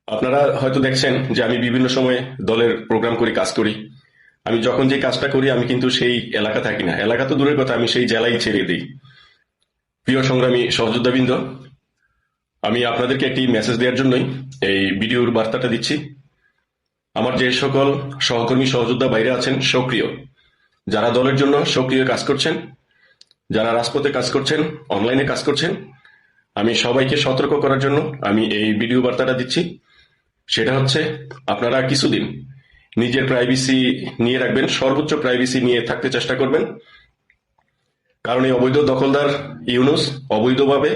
আপনারা হয়তো দেখছেন যে আমি বিভিন্ন সময়ে দলের প্রোগ্রাম করি, কাজ করি। আমি যখন যে কাজটা করি আমি কিন্তু সেই এলাকা থাকি না, এলাকা তো দূরের কথা, আমি সেই জেলাই ছেড়ে দিই। প্রিয় সংগ্রামী সহযোদ্ধাবৃন্দ, আমি আপনাদেরকে একটি মেসেজ দেওয়ার জন্যই এই ভিডিওর বার্তাটা দিচ্ছি। আমার যে সকল সহকর্মী সহযোদ্ধা বাইরে আছেন সক্রিয়, যারা দলের জন্য সক্রিয় কাজ করছেন, যারা রাজপথে কাজ করছেন, অনলাইনে কাজ করছেন, আমি সবাইকে সতর্ক করার জন্য আমি এই ভিডিও বার্তাটা দিচ্ছি। সেটা হচ্ছে, আপনারা কিছুদিন নিজের প্রাইভেসি নিয়ে রাখবেন, সর্বোচ্চ প্রাইভেসি নিয়ে থাকতে চেষ্টা করবেন। কারণ এই অবৈধ দখলদার ইউনূস অবৈধভাবে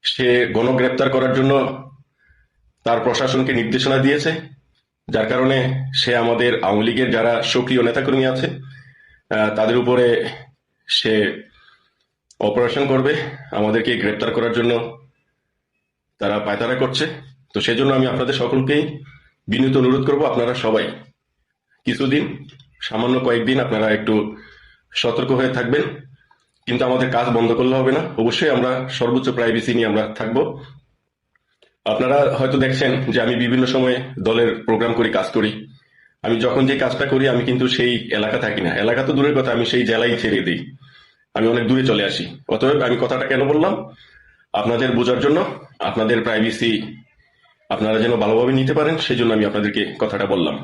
সে গণগ্রেপ্তার করার জন্য তার প্রশাসনকে নির্দেশনা দিয়েছে, যার কারণে সে আমাদের আওয়ামী লীগের যারা সক্রিয় নেতাকর্মী আছে তাদের উপরে সে অপারেশন করবে, আমাদেরকে গ্রেপ্তার করার জন্য তারা পায়তারা করছে। তো সেজন্য আমি আপনাদের সকলকেই বিনীত অনুরোধ করব, আপনারা সবাই কিছুদিন, সামান্য কয়েকদিন আপনারা একটু সতর্ক হয়ে থাকবেন। কিন্তু আমাদের কাজ বন্ধ করলে হবে না, অবশ্যই আমরা সর্বোচ্চ প্রাইভেসি নিয়ে আমরা থাকবো। আপনারা হয়তো দেখছেন যে আমি বিভিন্ন সময়ে দলের প্রোগ্রাম করি, কাজ করি। আমি যখন যে কাজটা করি আমি কিন্তু সেই এলাকা থাকি না, এলাকা তো দূরের কথা, আমি সেই জেলাই ছেড়ে দিই। আমি অনেক দূরে চলে আসি। অতএব আমি কথাটা কেন বললাম, আপনাদের বোঝার জন্য, আপনাদের প্রাইভেসি আপনারা যেন ভালোভাবে নিতে পারেন, সেই জন্য আমি আপনাদেরকে কথাটা বললাম।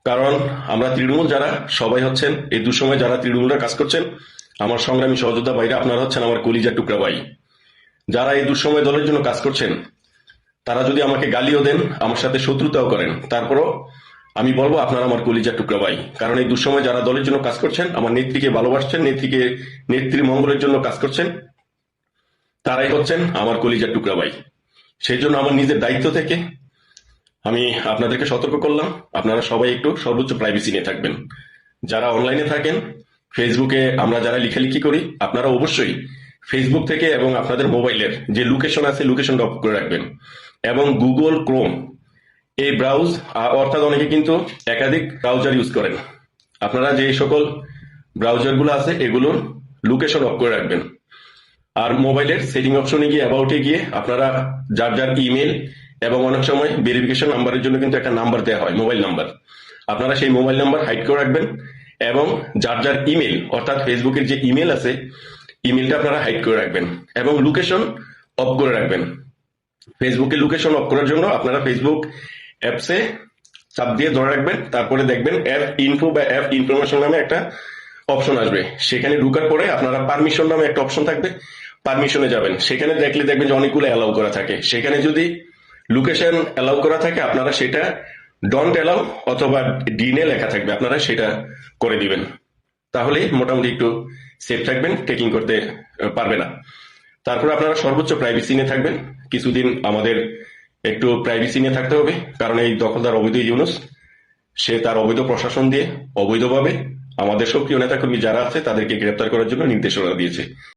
কারণ আমরা তৃণমূল যারা সবাই হচ্ছেন, এই দুঃসময় যারা তৃণমূলরা কাজ করছেন, আমার সংগ্রামী সহযোদ্ধা ভাইরা, আপনারা হচ্ছেন আমার কলিজার টুকরা ভাই। যারা এই দুঃসময় দলের জন্য কাজ করছেন, তারা যদি আমাকে গালিও দেন, আমার সাথে শত্রুতাও করেন, তারপরও আমি বলবো আপনারা আমার কলিজার টুকরা ভাই। কারণ এই দুঃসময় যারা দলের জন্য কাজ করছেন, আমার নেত্রীকে ভালোবাসছেন, নেত্রীর মঙ্গলের জন্য কাজ করছেন, তারাই হচ্ছেন আমার কলিজার টুকরা ভাই। সেই জন্য আমার নিজের দায়িত্ব থেকে আমি আপনাদেরকে সতর্ক করলাম, আপনারা সবাই একটু সর্বোচ্চ প্রাইভেসি নিয়ে থাকবেন। যারা অনলাইনে থাকেন, ফেসবুকে আমরা যারা লিখালিখি করি, আপনারা অবশ্যই ফেসবুক থেকে এবং আপনাদের মোবাইলের যে লোকেশন আছে লোকেশনটা অফ করে রাখবেন। এবং গুগল ক্রোম এই ব্রাউজ, অর্থাৎ অনেকে কিন্তু একাধিক ব্রাউজার ইউজ করেন, আপনারা যে সকল ব্রাউজারগুলো আছে এগুলোর লোকেশন অফ করে রাখবেন। আর মোবাইলের সেটিং অপশনে গিয়ে অ্যাবাউটে গিয়ে আপনারা যার যার ইমেল এবং অনেক সময় ভেরিফিকেশন নাম্বারের জন্য কিন্তু একটা নাম্বার দেওয়া হয়, মোবাইল নাম্বার, আপনারা সেই মোবাইল নাম্বার হাইড করে রাখবেন। এবং যার যার ইমেল, অর্থাৎ ফেসবুকের যে ইমেল আছে ইমেলটা আপনারা হাইড করে রাখবেন এবং লোকেশন অফ করে রাখবেন। ফেসবুকে লোকেশন অফ করার জন্য আপনারা ফেসবুক অ্যাপসে চাপ দিয়ে ধরে রাখবেন, তারপরে দেখবেন অ্যাপ ইনফো বা অ্যাপ ইনফরমেশন নামে একটা অপশন আসবে। সেখানে ঢুকার পরে আপনারা পারমিশন নামে একটা অপশন থাকবে, পারমিশনে যাবেন। সেখানে দেখলে দেখবেন যে অনেকগুলো অ্যালাউ করা থাকে, সেখানে যদি লোকেশন অ্যালাউ করা থাকে আপনারা সেটা ডন্ট অ্যালাউ অথবা ডিনে লেখা থাকবে, আপনারা সেটা করে দিবেন। তাহলে মোটামুটি একটু সেফ থাকবেন, টেকিং করতে পারবে না। তারপরে আপনারা সর্বোচ্চ প্রাইভেসি নিয়ে থাকবেন। কিছুদিন আমাদের একটু প্রাইভেসি নিয়ে থাকতে হবে, কারণ এই দখলদার অবৈধ ইউনূস সে তার অবৈধ প্রশাসন দিয়ে অবৈধভাবে আমাদের সক্রিয় নেতাকর্মী যারা আছে তাদেরকে গ্রেপ্তার করার জন্য নির্দেশনা দিয়েছে।